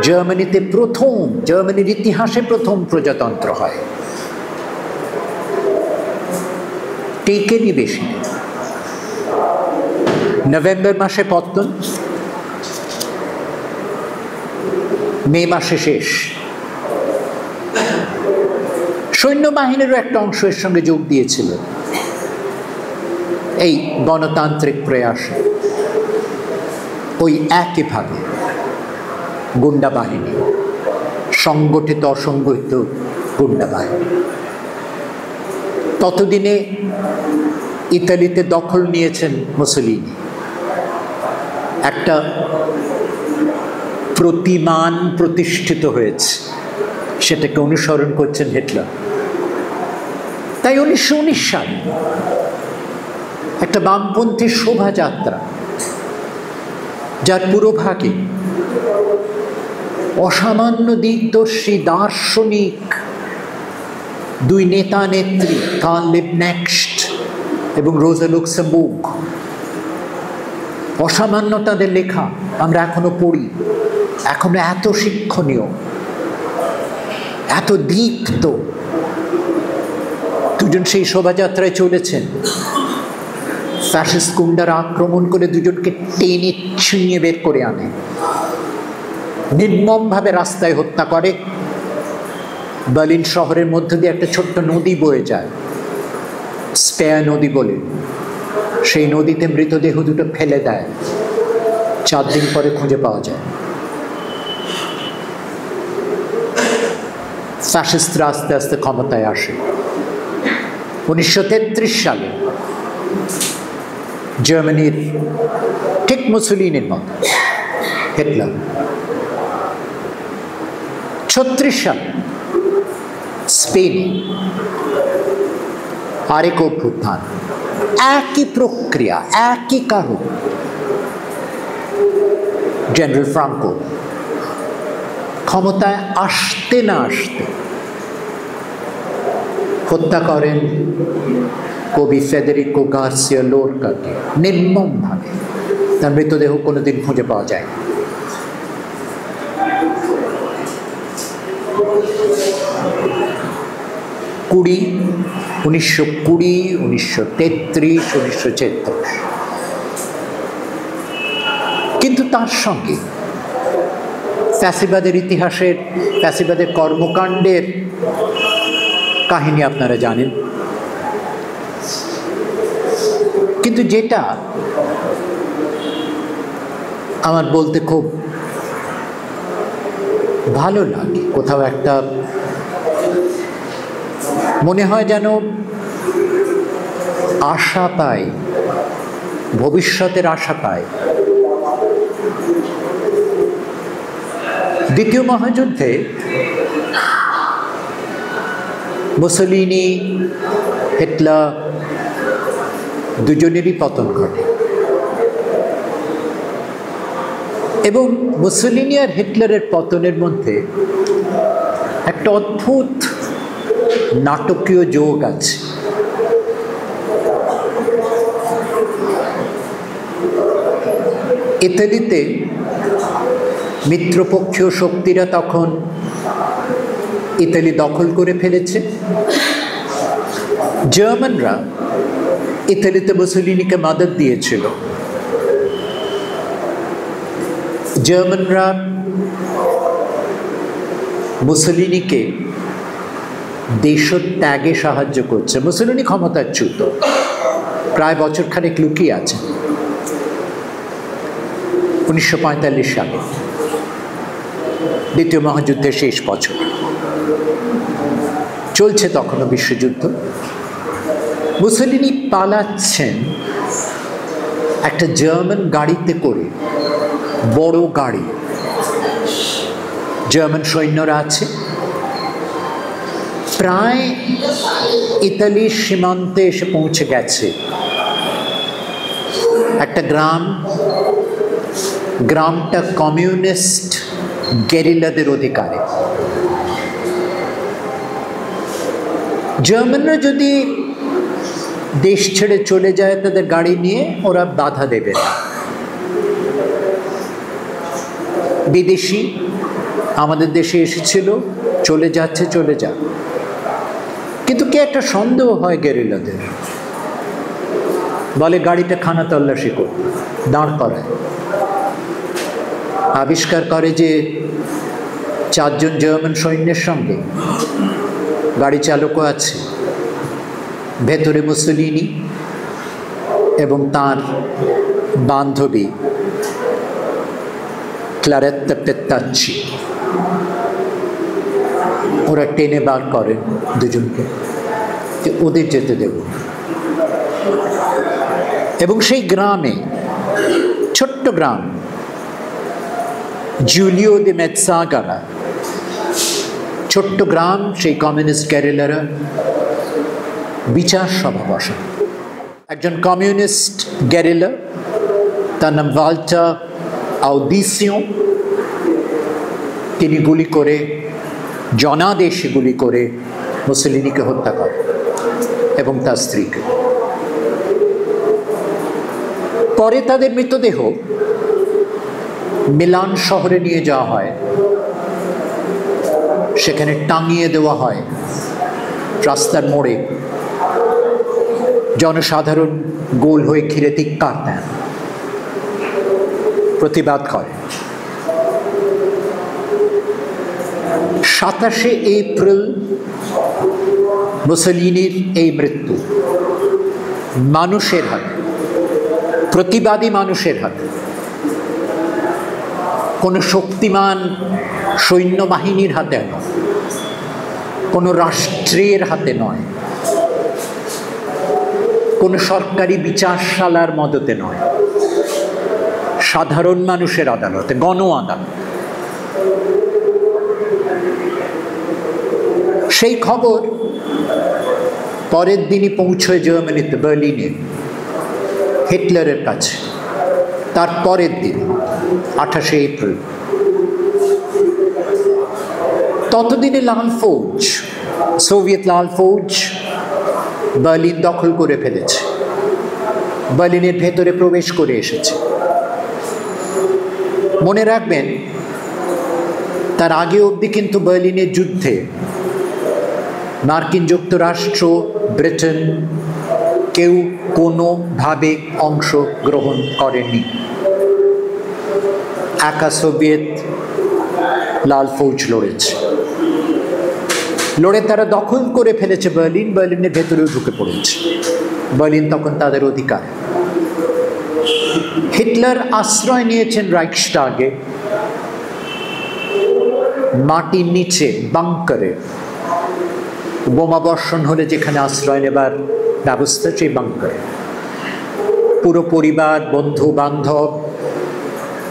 জার্মানিতে প্রথম, জার্মানির ইতিহাসে প্রথম প্রজাতন্ত্র হয়। টেকেনি বেশি। নভেম্বর মাসে পতন, মে মাসে শেষ। সৈন্যবাহিনীরও একটা অংশ এর সঙ্গে যোগ দিয়েছিল এই গণতান্ত্রিক প্রয়াসে। ওই একইভাবে গুন্ডা বাহিনী, সংগঠিত অসংগঠিত গুন্ডা বাহিনী। ততদিনে ইতালিতে দখল নিয়েছেন মুসোলিনি। একটা প্রতিমান প্রতিষ্ঠিত হয়েছে, সেটাকে অনুসরণ করছেন হিটলার। তাই 1919 সালে একটা বামপন্থী শোভাযাত্রা, যার পুরোভাগে অসামান্য দিগদর্শী দার্শনিক দুই নেতা নেত্রী, কার্ল লিবনেক্সট এবং রোজা লুক্সেমবুর্গ, অসামান্য তাদের লেখা আমরা এখনো পড়ি, এখনো এত শিক্ষণীয়, এত দীপ্ত, দুজন সেই শোভাযাত্রায় চলেছেন, ফ্যাসিস্ট গুন্ডারা আক্রমণ করে দুজনকে টেনে ছিনিয়ে বের করে আনে, নির্মমভাবে রাস্তায় হত্যা করে। বার্লিন শহরের মধ্য দিয়ে একটা ছোট্ট নদী বয়ে যায়, স্পেয়ার নদী বলে। সেই নদীতে মৃতদেহ দুটো ফেলে দেয়, 4 দিন পরে খুঁজে পাওয়া যায়। ফ্যাসিস্টরা আস্তে আস্তে ক্ষমতায় আসে। 1933 সালে জার্মানির ঠিক মুসোলিনির মতো হিটলার। 36 সালে স্পেনে আরেক অভ্যুত্থান, একই প্রক্রিয়া, একই কারণ। জেনারেল ফ্রাঙ্কো ক্ষমতায় আসতে না আসতে হত্যা করেন কবি ফেদেরিকো গার্সিয়া লোরকাকে নির্মমভাবে। তার মৃতদেহ কোনোদিন খুঁজে পাওয়া যায়। 1920, 1933, 1936। কিন্তু তার সঙ্গে ফ্যাসিবাদের ইতিহাসের, ফ্যাসিবাদের কর্মকাণ্ডের কাহিনী আপনারা জানেন। কিন্তু যেটা আমার বলতে খুব ভালো লাগে, কোথাও একটা মনে হয় যেন আশা পাই, ভবিষ্যতের আশা পাই। দ্বিতীয় মহাযুদ্ধে মুসোলিনি, হিটলার দুজনেরই পতন ঘটে এবং মুসোলিনি আর হিটলারের পতনের মধ্যে একটা অদ্ভুত নাটকীয় যোগ আছে। ইতালিতে মিত্রপক্ষীয় শক্তিরা তখন ইতালি দখল করে ফেলেছে। জার্মানরা ইতালিতে মুসোলিনিকে মদদ দিয়েছিল। জার্মানরা মুসোলিনিকে দেশত্যাগে সাহায্য করছে। মুসোলিনি ক্ষমতাচ্যুত, প্রায় বছরখানেক লুকিয়ে আছে। 1945 সালে, দ্বিতীয় মহাযুদ্ধের শেষ বছর, চলছে তখনও বিশ্বযুদ্ধ। মুসোলিনি পালাচ্ছেন একটা জার্মান গাড়িতে করে, বড় গাড়ি। জার্মান সৈন্যরা আছে, প্রায় ইতালির সীমান্তে এসে পৌঁছে গেছে। একটা গ্রামটা কমিউনিস্ট গেরিলাদের অধিকারে। জার্মানরা যদি দেশ ছেড়ে চলে যায় তাদের গাড়ি নিয়ে, ওরা বাধা দেবে না। বিদেশি আমাদের দেশে এসেছিল, চলে যাচ্ছে, চলে যাক। কিন্তু কে একটা সন্দেহ হয় গেরিলাদের, বলে গাড়িটা খানা তল্লাশি করবে, দাঁড় করায়। আবিষ্কার করে যে 4 জন জার্মান সৈন্যের সঙ্গে গাড়ি চালকও আছে, ভেতরে মুসোলিনি এবং তার বান্ধবী ক্লারেত্তা পেত্তাচ্চি। ওরা টেনে বার করেন দুজনকে, যে ওদের যেতে দেব। এবং সেই গ্রামে, ছোট্ট গ্রাম জুলিও দে মেৎসাগারা, ছোট্ট গ্রাম, সেই কমিউনিস্ট গেরিলারা বিচার সভা বসান। একজন কমিউনিস্ট গেরিলা, তার নাম ওয়াল্টার আউদিসিও, তিনি গুলি করে, জনাদেশে গুলি করে মুসোলিনিকে হত্যা করেন এবং তার স্ত্রীকে। পরে তাদের মৃতদেহ মিলান শহরে নিয়ে যাওয়া হয়, সেখানে টাঙিয়ে দেওয়া হয় রাস্তার মোড়ে। জনসাধারণ গোল হয়ে ঘিরে ধিক্কার দেন, প্রতিবাদ করে। 27 এপ্রিল মুসোলিনির এই মৃত্যু মানুষের হাতে, প্রতিবাদী মানুষের হাতে, কোনো শক্তিমান সৈন্যবাহিনীর হাতে নয়, কোনো রাষ্ট্রের হাতে নয়, কোনো সরকারি বিচারশালার মদতে নয়, সাধারণ মানুষের আদালতে, গণ আদালত। সেই খবর পরের দিনই পৌঁছয় জার্মানিতে, বার্লিনে, হিটলারের কাছে। তার পরের দিন 28 এপ্রিল। ততদিনে লাল ফৌজ, সোভিয়েত লাল ফৌজ বার্লিন দখল করে ফেলেছে, বার্লিনের ভেতরে প্রবেশ করে এসেছে। মনে রাখবেন, তার আগে অবধি কিন্তু বার্লিনের যুদ্ধে মার্কিন যুক্তরাষ্ট্র, ব্রিটেন কেউ কোনোভাবে অংশগ্রহণ করেনি। একা সোভিয়েত লাল ফৌজ লড়েছে, লড়ে তারা দখল করে ফেলেছে বার্লিন, বার্লিনের ভেতরেও ঢুকে পড়েছে। বার্লিন তখন তাদের অধিকার। হিটলার আশ্রয় নিয়েছেন রাইখস্টাগে, মাটির নিচে বাংকারে। বোমাবর্ষণ হলে যেখানে আশ্রয় নেবার ব্যবস্থা, সেই বাংকারে পুরো পরিবার, বন্ধু বান্ধব,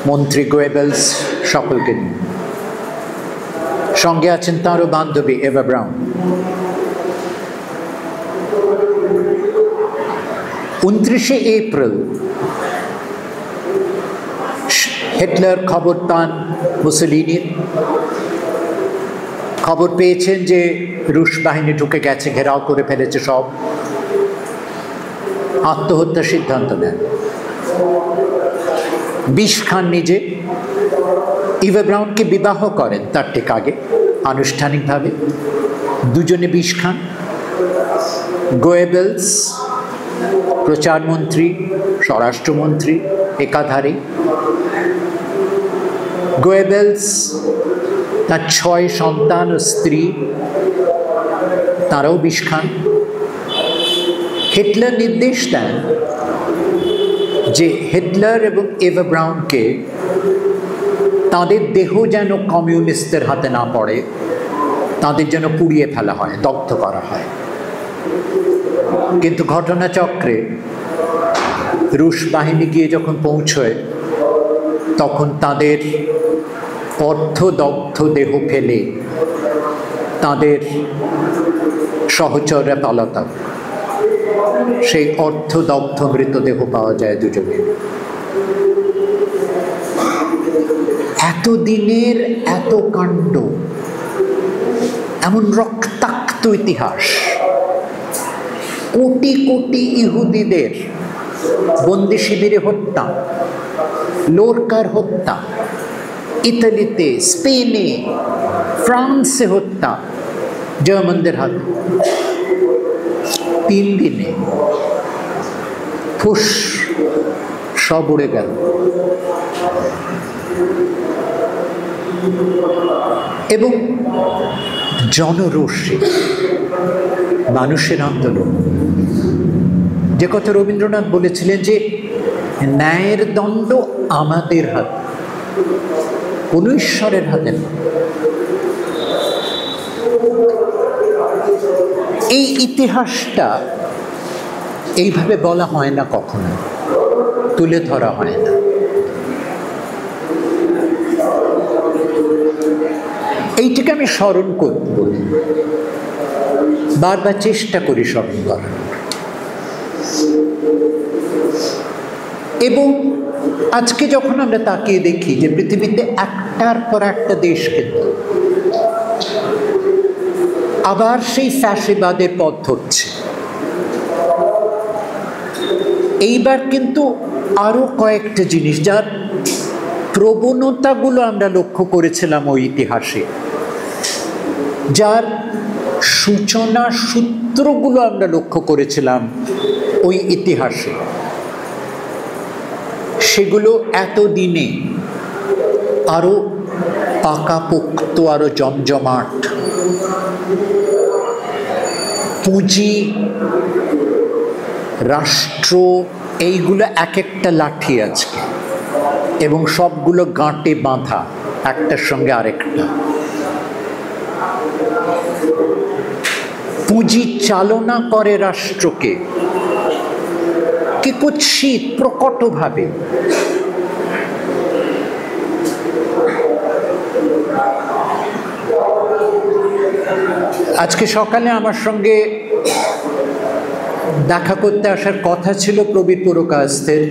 মন্ত্রী গোয়েবেলস সকলকে নিয়ে। সঙ্গে আছেন তাঁরও বান্ধবী এভা ব্রাউন। 29 এপ্রিল হিটলার খবর পান মুসোলিনির, খবর পেয়েছেন যে রুশ বাহিনী ঢুকে গেছে, ঘেরাও করে ফেলেছে সব। আত্মহত্যার সিদ্ধান্ত নেন। বিষ খান নিজে। ইভা ব্রাউনকে বিবাহ করেন তার ঠিক আগে আনুষ্ঠানিকভাবে, দুজনে বিষ খান। গোয়েবেলস প্রচারমন্ত্রী, স্বরাষ্ট্রমন্ত্রী একাধারে। গোয়েবেলস তার 6 সন্তান ও স্ত্রী, তারাও বিষ খান। হিটলার নির্দেশ দেন যে হিটলার এবং এভা ব্রাউনকে তাদের দেহ যেন কমিউনিস্টদের হাতে না পড়ে, তাদের যেন পুড়িয়ে ফেলা হয়, দগ্ধ করা হয়। কিন্তু ঘটনাচক্রে রুশ বাহিনী গিয়ে যখন পৌঁছয়, তখন তাদের অর্ধদগ্ধ দেহ ফেলে তাদের সহচররা পালাতক। সেই অর্ধদগ্ধ মৃতদেহ পাওয়া যায় দুজনের। এতদিনের এত কাণ্ড, এমন রক্তাক্ত ইতিহাস, কোটি কোটি ইহুদিদের বন্দি শিবিরে হত্যা, লোরকার হত্যা, ইতালিতে, স্পেনে, ফ্রান্সে হত্যা জার্মানদের হাতে। 3 দিনে ফুস সব উড়ে গেল। এবং জনরোষে মানুষের আন্দোলন, যে কথা রবীন্দ্রনাথ বলেছিলেন যে ন্যায়ের দণ্ড আমাদের হাতে, কোন ঈশ্বরের হাতে না। এই ইতিহাসটা এইভাবে বলা হয় না, কখনো তুলে ধরা হয় না। এইটাকে আমি স্মরণ করতে বলি, বারবার চেষ্টা করি স্মরণ করার। এবং আজকে যখন আমরা তাকিয়ে দেখি যে পৃথিবীতে একটার পর একটা দেশ কিন্তু আবার সেই ফ্যাসিবাদের পথ ধরছে, এইবার কিন্তু আরো কয়েকটা জিনিস যার প্রবণতাগুলো আমরা লক্ষ্য করেছিলাম ওই ইতিহাসে, যার সূচনা সূত্রগুলো আমরা লক্ষ্য করেছিলাম ওই ইতিহাসে, সেগুলো এতদিনে আরো পাকাপোক্ত, আরো জমজমাট। পুঁজি, রাষ্ট্র, এইগুলো এক একটা লাঠি আজকে, এবং সবগুলো গাঁটে বাঁধা একটার সঙ্গে আরেকটা। পুঁজি চালনা করে রাষ্ট্রকে কি কুৎসিত প্রকটভাবে। আজকে সকালে আমার সঙ্গে দেখা করতে আসার কথা ছিল প্রবীর পুরকায়স্থের।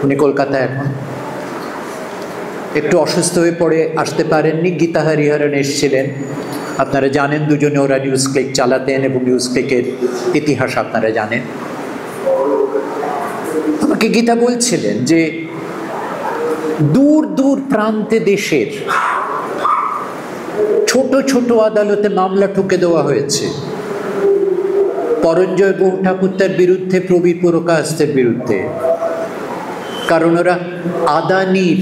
উনি কলকাতায় এখন, একটু অসুস্থ হয়ে পড়ে আসতে পারেননি। গীতা হরিহরন এসেছিলেন, আপনারা জানেন, দুজনে ওরা নিউজ ক্লিক চালাতেন এবং নিউজ ক্লিকের ইতিহাস আপনারা জানেন। আমাকে গীতা বলছিলেন যে দূর দূর প্রান্তে দেশের ছোট ছোট আদালতে মামলা ঠুকে দেওয়া হয়েছে পরঞ্জয় গুহ ঠাকুরতার বিরুদ্ধে, প্রবীর পুরকায়স্থের বিরুদ্ধে, কারণ ওরা আদানির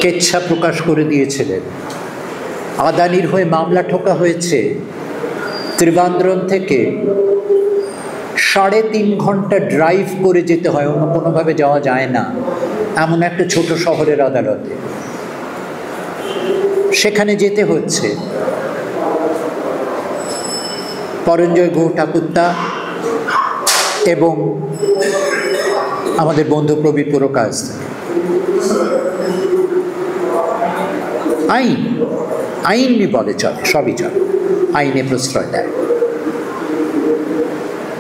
কেচ্ছা প্রকাশ করে দিয়েছিলেন। আদানির হয়ে মামলা ঠোকা হয়েছে। ত্রিবান্দ্রম থেকে 3.5 ঘন্টা ড্রাইভ করে যেতে হয়, অন্য কোনোভাবে যাওয়া যায় না, এমন একটা ছোট শহরের আদালতে। সেখানে যেতে হচ্ছে। পরঞ্জয় গুহ ঠাকুরতা এবং আমাদের বন্ধু প্রবীর পুরকায়স্থ। আইনই বলে চলে, সবই চলে, আইনে প্রশ্রয় দেয়।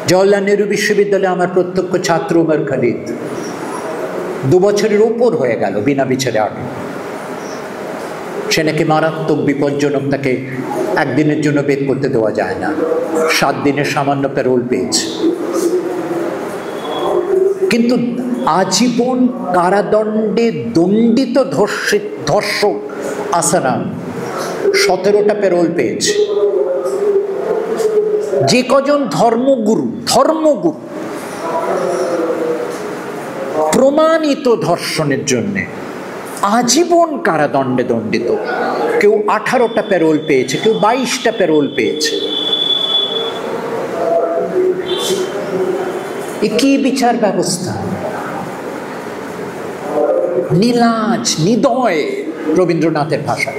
জওহরলাল নেহরু বিশ্ববিদ্যালয়ে আমার প্রত্যক্ষ ছাত্র উমর খালিদ 2 বছরের উপর হয়ে গেল বিনা বিচারে আটক। সে নাকি মারাত্মক বিপজ্জনক, তাকে একদিনের জন্য বের করতে দেওয়া যায় না। 7 দিনের সামান্য প্যারোল পেয়েছে, কিন্তু আজীবন কারাদণ্ডে দণ্ডিত ধর্ষক আসারাম 17টা প্যারোল পেয়েছে। যে কজন ধর্মগুরু প্রমাণিত ধর্ষণের জন্যে আজীবন কারাদণ্ডে দণ্ডিত, কেউ 18টা প্যারোল পেয়েছে, কেউ 22টা প্যারোল পেয়েছে। এ কি বিচার ব্যবস্থা! নীলাজ, নিদয়, রবীন্দ্রনাথের ভাষা।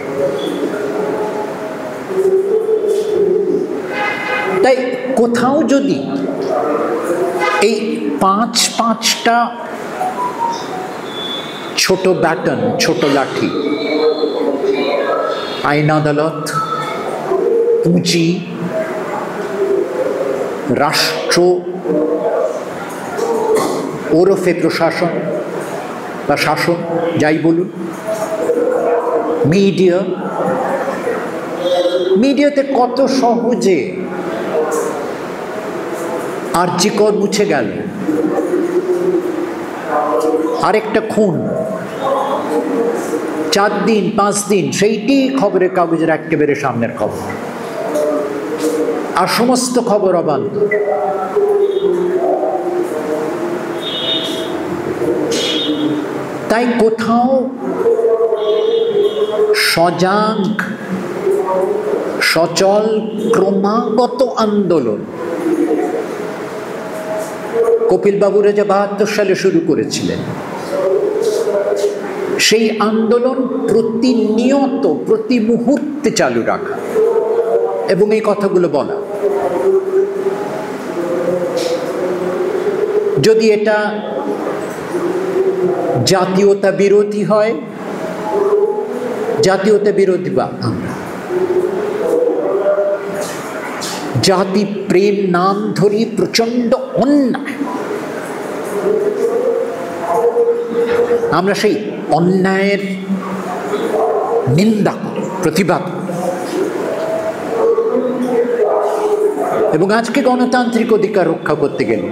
তাই কোথাও যদি এই 5-5টা ছোট ব্যাটন, ছোট লাঠি, আইন আদালত, পুঁজি, রাষ্ট্র ওরফে প্রশাসন বা শাসন, যাই বলুন, মিডিয়াতে কত সহজে আরজি কর মুছে গেল। আরেকটা খুন, 4 দিন 5 দিন সেইটি খবরের কাগজের একেবারে সামনের খবর, আর সমস্ত খবর অবান্তর। তাই কোথাও সজাগ, সচল, ক্রমাগত আন্দোলন কপিল বাবুরা যে 72 সালে শুরু করেছিলেন, সেই আন্দোলন প্রতিনিয়ত, প্রতি মুহূর্তে চালু রাখা এবং এই কথাগুলো বলা। যদি এটা জাতীয়তা বিরোধী হয়, জাতীয়তা বিরোধী বা আমরা জাতি প্রেম নাম ধরি প্রচন্ড অন্যায়, আমরা সেই অন্যায়ের নিন্দা করি, প্রতিবাদ করি। এবং আজকে গণতান্ত্রিক অধিকার রক্ষা করতে গেলে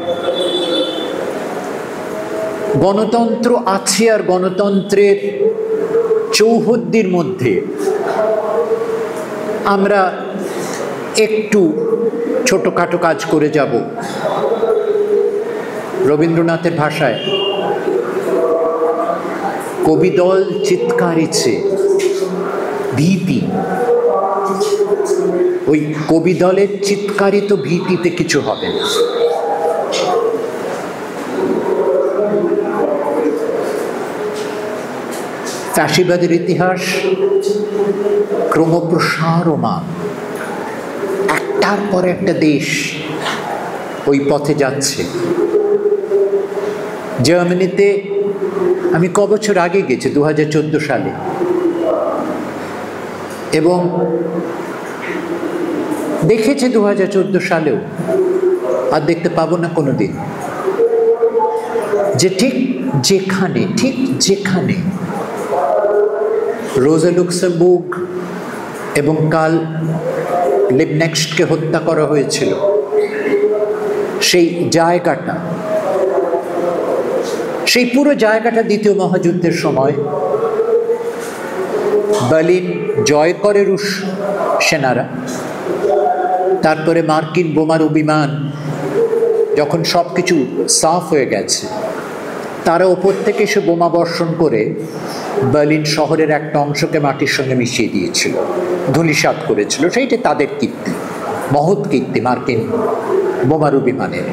গণতন্ত্র আছে, আর গণতন্ত্রের চৌহদ্দির মধ্যে আমরা একটু ছোটখাটো কাজ করে যাব, রবীন্দ্রনাথের ভাষায় কবিদল চিৎকারিছে ভীতি, ওই কবিদলের চিৎকারিত ভীতিতে কিছু হবে না। ফ্যাসিবাদের ইতিহাস ক্রমপ্রসারমান, একটার পর একটা দেশ ওই পথে যাচ্ছে। জার্মানিতে আমি ক বছর আগে গেছি, 2014 সালে, এবং দেখেছি 2014 সালেও, আর দেখতে পাবো না কোনোদিন, যে ঠিক যেখানে রোজা লুক্সেমবুর্গ এবং কার্ল লিবনেক্সটকে হত্যা করা হয়েছিল, সেই জায়গাটা, সেই পুরো জায়গাটা দ্বিতীয় মহাযুদ্ধের সময় বার্লিন জয় করে রুশ সেনারা। তারপরে মার্কিন বোমারু বিমান, যখন সব কিছু সাফ হয়ে গেছে, তারা ওপর থেকে এসে বোমা বর্ষণ করে বার্লিন শহরের একটা অংশকে মাটির সঙ্গে মিশিয়ে দিয়েছিল, ধূলিসাৎ করেছিল। সেইটা তাদের কীর্তি, মহৎ কীর্তি মার্কিন বোমারু বিমানের।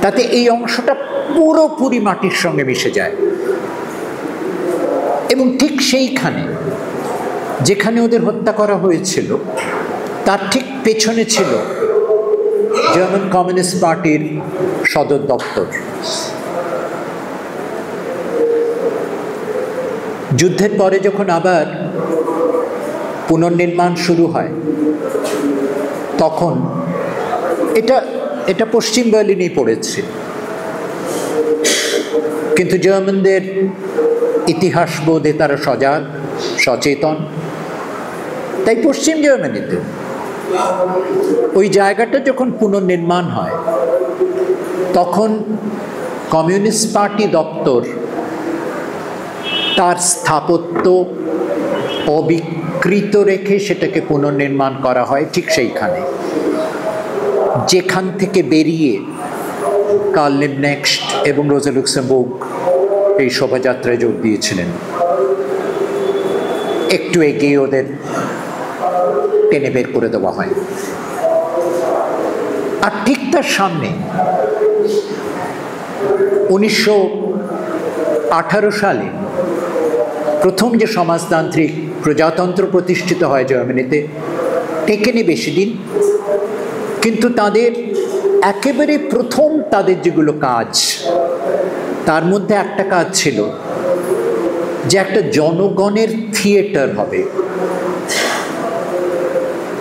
তাতে এই অংশটা পুরোপুরি মাটির সঙ্গে মিশে যায়। এবং ঠিক সেইখানে, যেখানে ওদের হত্যা করা হয়েছিল, তার ঠিক পেছনে ছিল জার্মান কমিউনিস্ট পার্টির সদর দপ্তর। যুদ্ধের পরে যখন আবার পুনর্নির্মাণ শুরু হয়, তখন এটা পশ্চিম বার্লিনেই পড়েছে। কিন্তু জার্মানদের ইতিহাস বোধে তারা সজাগ, সচেতন, তাই পশ্চিম জার্মানিতে ওই জায়গাটা যখন পুনর্নির্মাণ হয়, তখন কমিউনিস্ট পার্টি দপ্তর তার স্থাপত্য অবিকৃত রেখে সেটাকে পুনর্নির্মাণ করা হয় ঠিক সেইখানে, যেখান থেকে বেরিয়ে কার্ল লিবনেক্সট এবং রোজা লুক্সেমবুর্গ এই শোভাযাত্রায় যোগ দিয়েছিলেন। একটু এগিয়ে ওদের টেনে বের করে দেওয়া হয়। আর ঠিক তার সামনে 1918 সালে প্রথম যে সমাজতান্ত্রিক প্রজাতন্ত্র প্রতিষ্ঠিত হয় জার্মানিতে, টেকেনি বেশি দিন, কিন্তু তাদের একেবারে প্রথম তাদের যেগুলো কাজ, তার মধ্যে একটা কাজ ছিল যে একটা জনগণের থিয়েটার হবে।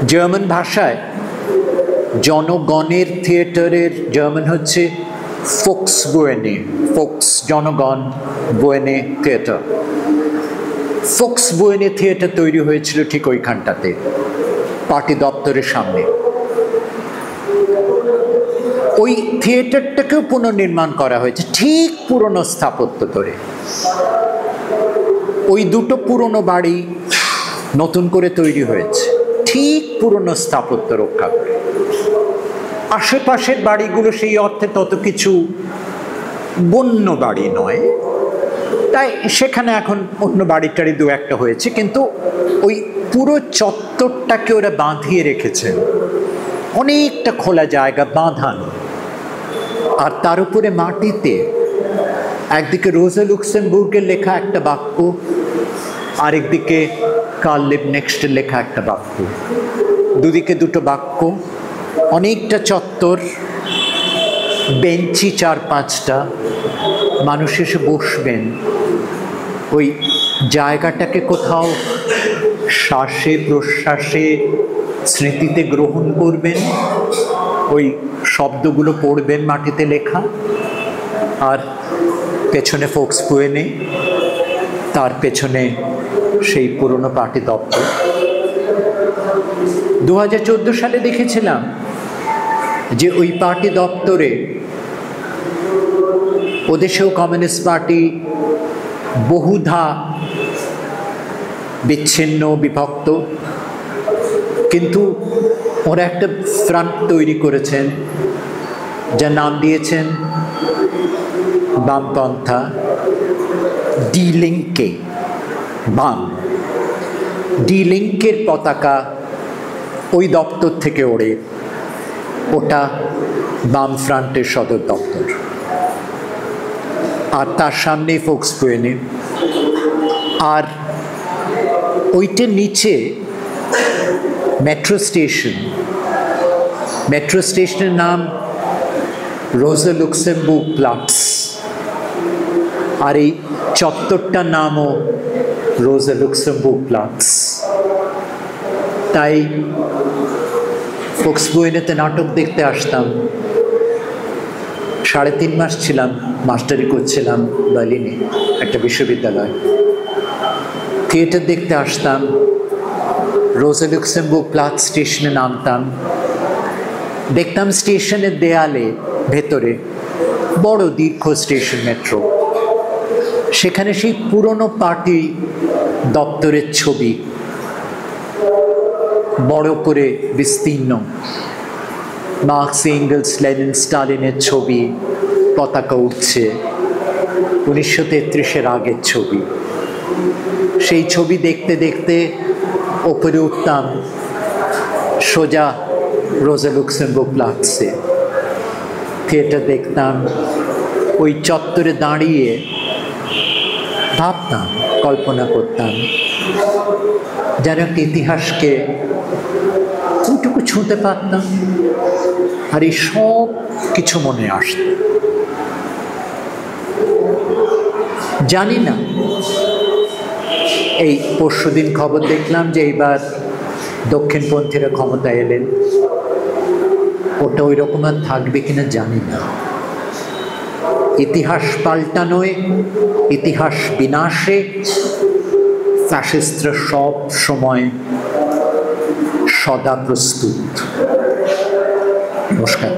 জার্মান ভাষায় জনগণের থিয়েটারের জার্মান হচ্ছে ফোক্সবুয়েনে, ফোক্স জনগণ, বুয়েনে থিয়েটার। ফোক্সবুয়েনে থিয়েটার তৈরি হয়েছিল ঠিক ওইখানটাতে, পার্টি দপ্তরের সামনে। ওই থিয়েটারটাকেও পুনর্নির্মাণ করা হয়েছে ঠিক পুরনো স্থাপত্য ধরে। ওই দুটো পুরনো বাড়ি নতুন করে তৈরি হয়েছে ঠিক পুরনো স্থাপত্য রক্ষা করে। আশেপাশের বাড়িগুলো সেই অর্থে তত কিছু বন্য বাড়ি নয়, তাই সেখানে এখন অন্য বাড়ি টাড়ি দু একটা হয়েছে, কিন্তু ওই পুরো চত্বরটাকে ওরা বাঁধিয়ে রেখেছেন, অনেকটা খোলা জায়গা বাঁধানো। আর তার উপরে মাটিতে একদিকে রোজা লুক্সেমবুর্গের লেখা একটা বাক্য, আরেকদিকে কার্ল লিবনেক্সটের লেখা একটা বাক্য, দুদিকে দুটো বাক্য, অনেকটা চত্বর, বেঞ্চি 4-5টা, মানুষ এসে বসবেন। ওই জায়গাটাকে কোথাও শ্বাসে প্রশ্বাসে স্মৃতিতে গ্রহণ করবেন, ওই শব্দগুলো পড়বেন মাটিতে লেখা। আর পেছনে ফোক্সবুয়েনে, তার পেছনে সেই পুরনো পার্টি দপ্তর। 2014 সালে দেখেছিলাম যে ওই পার্টি দপ্তরে ওদেশেও কমিউনিস্ট পার্টি বহুধা বিচ্ছিন্ন, বিভক্ত, কিন্তু ওরা একটা ফ্রন্ট তৈরি করেছেন, যার নাম দিয়েছেন বামপন্থা, ডি-লিঙ্কে বাম, ডি-লিঙ্কের পতাকা ওই দপ্তর থেকে ওড়ে, ওটা বাম ফ্রন্টের সদর দপ্তর। আর তার সামনেই ফোক্সবুয়েনে, আর ওইটার নিচে মেট্রো স্টেশন। মেট্রো স্টেশনের নাম রোজা লুক্সেমবুর্গ প্লাটস, আর এই চত্বরটার নামও রোজা লুক্সেমবুর্গ প্লাটস। তাই ফোক্সবুয়েনেতে নাটক দেখতে আসতাম। 3.5 মাস ছিলাম, মাস্টারি করছিলাম বার্লিনে একটা বিশ্ববিদ্যালয়। থিয়েটার দেখতে আসতাম, রোজা লুক্সেমবুর্গ প্লাটস স্টেশনে নামতাম, দেখতাম স্টেশনের দেয়ালে ভেতরে বড় দীর্ঘ স্টেশন মেট্রো, সেখানে সেই পুরনো পার্টি দপ্তরের ছবি বড় করে বিস্তীর্ণ, মার্কস, এঙ্গেলস, লেনিন, স্টালিনের ছবি, পতাকা উঠছে, 1933-এর আগের ছবি। সেই ছবি দেখতে দেখতে ওপরে উঠতাম সোজা রোজা লুক্সেমবুর্গ প্লাটসে, থিয়েটার দেখতাম। ওই চত্বরে দাঁড়িয়ে ভাবতাম, কল্পনা করতাম, যেন একটা ইতিহাসকে ওইটুকু ছুঁতে পারতাম, আর এই সব কিছু মনে আসত। জানি না, এই পরশুদিন খবর দেখলাম যে এইবার দক্ষিণপন্থীরা ক্ষমতায় এলেন, ওটা ওই রকম আর থাকবে কিনা জানি না। ইতিহাস পাল্টানোয়, ইতিহাস বিনাশে ফ্যাসিস্টরা সব সময় সদা প্রস্তুত। নমস্কার।